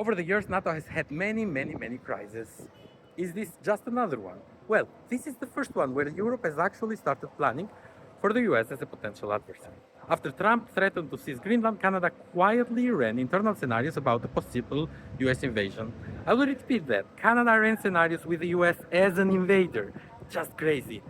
Over the years, NATO has had many crises. Is this just another one? Well, this is the first one where Europe has actually started planning for the US as a potential adversary. After Trump threatened to seize Greenland, Canada quietly ran internal scenarios about a possible US invasion. I will repeat that. Canada ran scenarios with the US as an invader. Just crazy.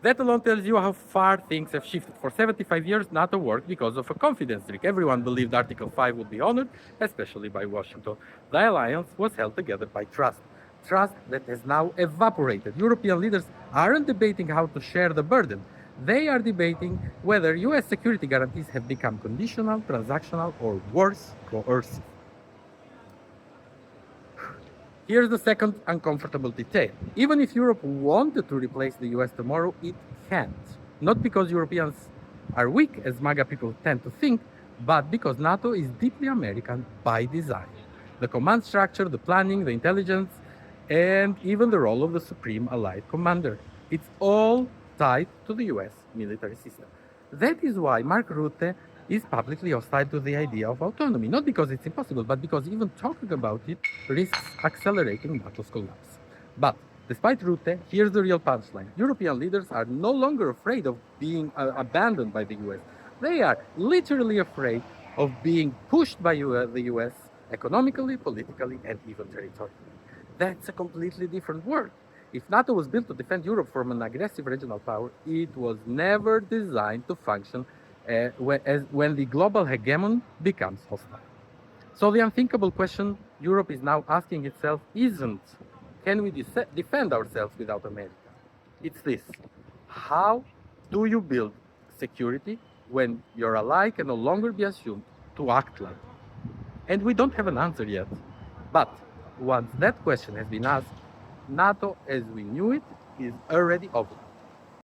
That alone tells you how far things have shifted. For 75 years, NATO worked because of a confidence trick. Everyone believed Article 5 would be honored, especially by Washington. The alliance was held together by trust. Trust that has now evaporated. European leaders aren't debating how to share the burden. They are debating whether US security guarantees have become conditional, transactional, or worse, coercive. Here's the second uncomfortable detail. Even if Europe wanted to replace the US tomorrow, it can't. Not because Europeans are weak, as MAGA people tend to think, but because NATO is deeply American by design. The command structure, the planning, the intelligence, and even the role of the supreme allied commander. It's all tied to the US military system. That is why Mark Rutte is publicly hostile to the idea of autonomy, not because it's impossible, but because even talking about it risks accelerating NATO's collapse. But despite Rutte, here's the real punchline. European leaders are no longer afraid of being abandoned by the US. They are literally afraid of being pushed by the US economically, politically, and even territorially. That's a completely different world. If NATO was built to defend Europe from an aggressive regional power, it was never designed to function when the global hegemon becomes hostile. So the unthinkable question Europe is now asking itself isn't, can we defend ourselves without America? It's this: how do you build security when your ally can no longer be assumed to act like? And we don't have an answer yet. But once that question has been asked, NATO as we knew it is already over.